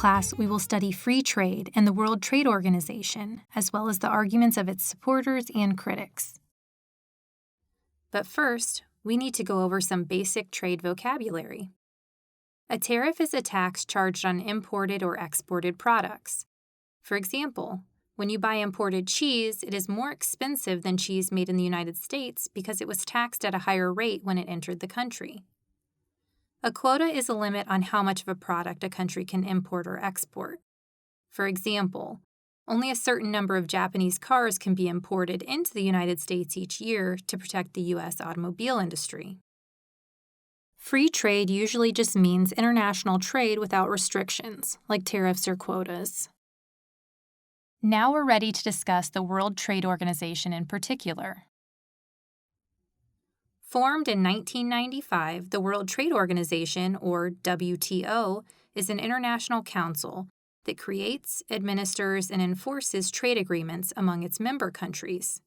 class, we will study free trade and the World Trade Organization, as well as the arguments of its supporters and critics. But first, we need to go over some basic trade vocabulary. A tariff is a tax charged on imported or exported products. For example, when you buy imported cheese, it is more expensive than cheese made in the United States because it was taxed at a higher rate when it entered the country. A quota is a limit on how much of a product a country can import or export. For example, only a certain number of Japanese cars can be imported into the United States each year to protect the U.S. automobile industry. Free trade usually just means international trade without restrictions, like tariffs or quotas. Now we're ready to discuss the World Trade Organization in particular. Formed in 1995, the World Trade Organization, or WTO, is an international council that creates, administers, and enforces trade agreements among its member countries.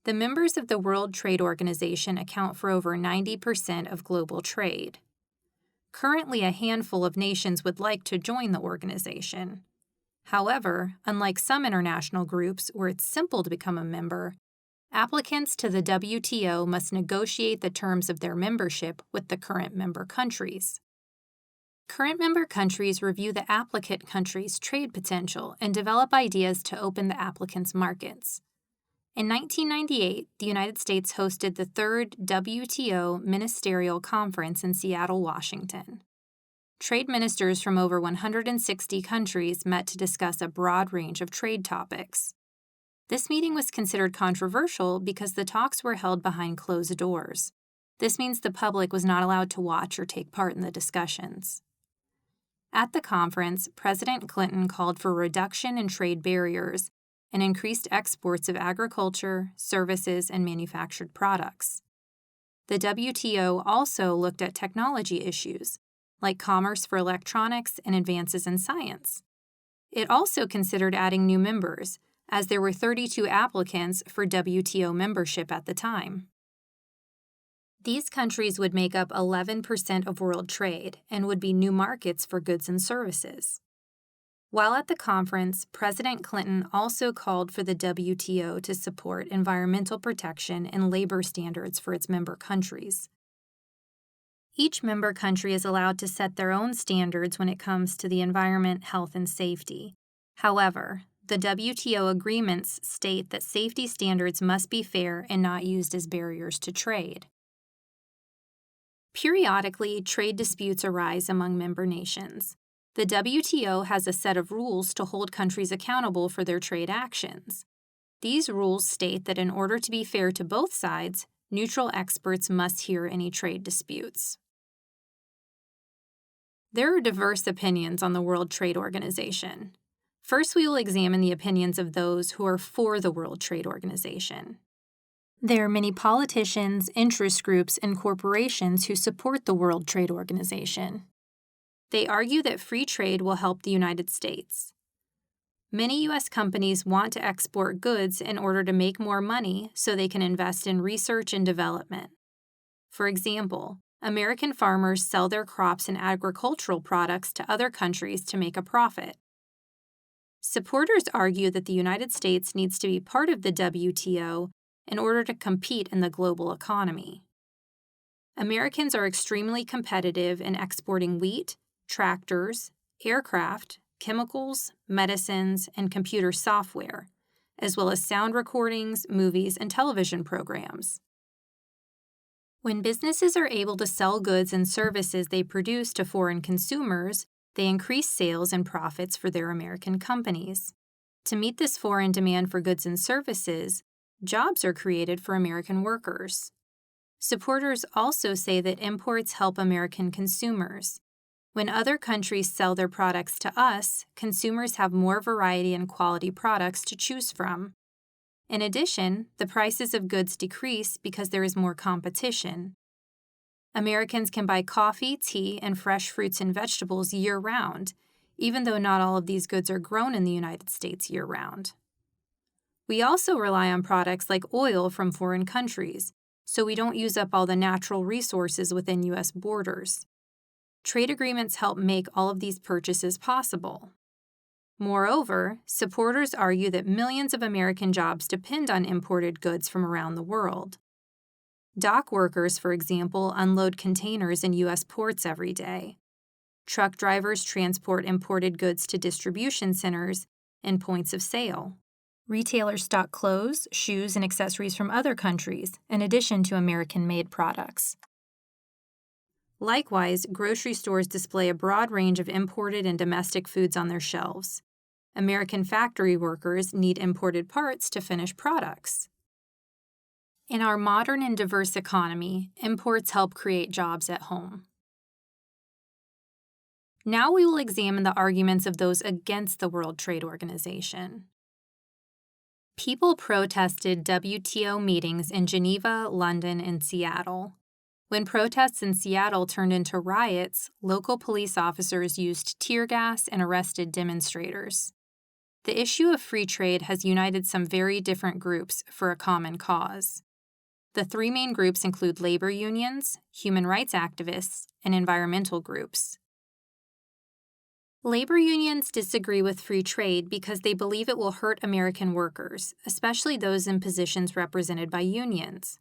The members of the World Trade Organization account for over 90% of global trade. Currently, a handful of nations would like to join the organization. However, unlike some international groups where it's simple to become a member, applicants to the WTO must negotiate the terms of their membership with the current member countries. Current member countries review the applicant country's trade potential and develop ideas to open the applicant's markets. In 1998, the United States hosted the third WTO Ministerial Conference in Seattle, Washington. Trade ministers from over 160 countries met to discuss a broad range of trade topics. This meeting was considered controversial because the talks were held behind closed doors. This means the public was not allowed to watch or take part in the discussions. At the conference, President Clinton called for a reduction in trade barriers and increased exports of agriculture, services, and manufactured products. The WTO also looked at technology issues, like commerce for electronics and advances in science. It also considered adding new members, as there were 32 applicants for WTO membership at the time. These countries would make up 11% of world trade and would be new markets for goods and services. While at the conference, President Clinton also called for the WTO to support environmental protection and labor standards for its member countries. Each member country is allowed to set their own standards when it comes to the environment, health, and safety. However, the WTO agreements state that safety standards must be fair and not used as barriers to trade. Periodically, trade disputes arise among member nations. The WTO has a set of rules to hold countries accountable for their trade actions. These rules state that in order to be fair to both sides, neutral experts must hear any trade disputes. There are diverse opinions on the World Trade Organization. First, we will examine the opinions of those who are for the World Trade Organization. There are many politicians, interest groups, and corporations who support the World Trade Organization. They argue that free trade will help the United States. Many U.S. companies want to export goods in order to make more money so they can invest in research and development. For example, American farmers sell their crops and agricultural products to other countries to make a profit. Supporters argue that the United States needs to be part of the WTO in order to compete in the global economy. Americans are extremely competitive in exporting wheat, tractors, aircraft, chemicals, medicines, and computer software, as well as sound recordings, movies, and television programs. When businesses are able to sell goods and services they produce to foreign consumers, they increase sales and profits for their American companies. To meet this foreign demand for goods and services, jobs are created for American workers. Supporters also say that imports help American consumers. When other countries sell their products to us, consumers have more variety and quality products to choose from. In addition, the prices of goods decrease because there is more competition. Americans can buy coffee, tea, and fresh fruits and vegetables year-round, even though not all of these goods are grown in the United States year-round. We also rely on products like oil from foreign countries, so we don't use up all the natural resources within U.S. borders. trade agreements help make all of these purchases possible. Moreover, supporters argue that millions of American jobs depend on imported goods from around the world. Dock workers, for example, unload containers in U.S. ports every day. Truck drivers transport imported goods to distribution centers and points of sale. Retailers stock clothes, shoes, and accessories from other countries, in addition to American-made products. Likewise, grocery stores display a broad range of imported and domestic foods on their shelves. American factory workers need imported parts to finish products. In our modern and diverse economy, imports help create jobs at home. Now we will examine the arguments of those against the World Trade Organization. People protested WTO meetings in Geneva, London, and Seattle. When protests in Seattle turned into riots, local police officers used tear gas and arrested demonstrators. The issue of free trade has united some very different groups for a common cause. The three main groups include labor unions, human rights activists, and environmental groups. Labor unions disagree with free trade because they believe it will hurt American workers, especially those in positions represented by unions.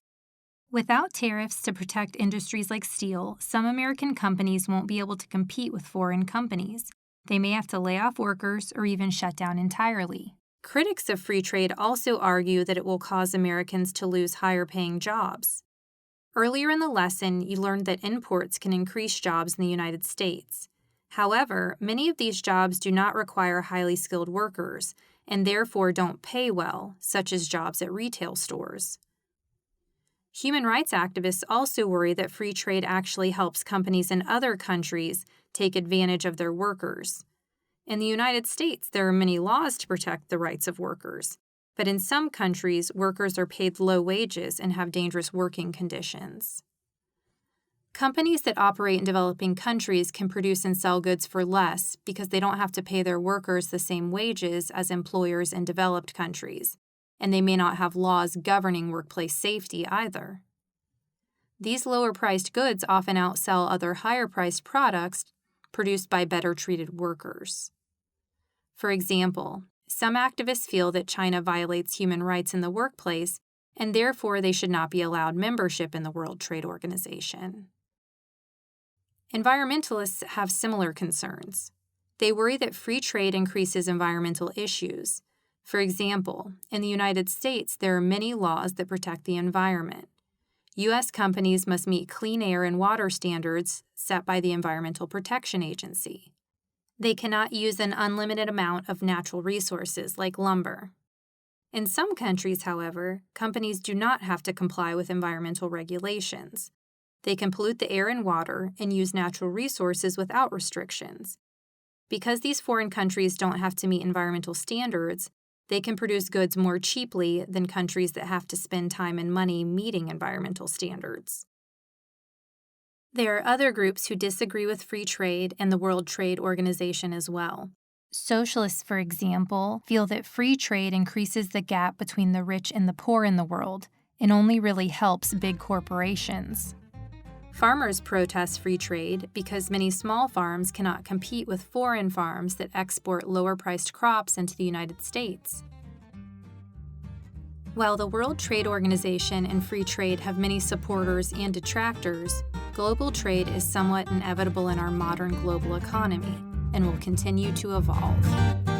Without tariffs to protect industries like steel, some American companies won't be able to compete with foreign companies. They may have to lay off workers or even shut down entirely. Critics of free trade also argue that it will cause Americans to lose higher-paying jobs. Earlier in the lesson, you learned that imports can increase jobs in the United States. However, many of these jobs do not require highly skilled workers and therefore don't pay well, such as jobs at retail stores. Human rights activists also worry that free trade actually helps companies in other countries take advantage of their workers. In the United States, there are many laws to protect the rights of workers, but in some countries, workers are paid low wages and have dangerous working conditions. Companies that operate in developing countries can produce and sell goods for less because they don't have to pay their workers the same wages as employers in developed countries, and they may not have laws governing workplace safety either. These lower-priced goods often outsell other higher-priced products produced by better-treated workers. For example, some activists feel that China violates human rights in the workplace, and therefore they should not be allowed membership in the World Trade Organization. Environmentalists have similar concerns. They worry that free trade increases environmental issues. For example, in the United States, there are many laws that protect the environment. U.S. companies must meet clean air and water standards set by the Environmental Protection Agency. They cannot use an unlimited amount of natural resources like lumber. In some countries, however, companies do not have to comply with environmental regulations. They can pollute the air and water and use natural resources without restrictions. Because these foreign countries don't have to meet environmental standards, they can produce goods more cheaply than countries that have to spend time and money meeting environmental standards. There are other groups who disagree with free trade and the World Trade Organization as well. Socialists, for example, feel that free trade increases the gap between the rich and the poor in the world and only really helps big corporations. Farmers protest free trade because many small farms cannot compete with foreign farms that export lower-priced crops into the United States. While the World Trade Organization and free trade have many supporters and detractors, global trade is somewhat inevitable in our modern global economy and will continue to evolve.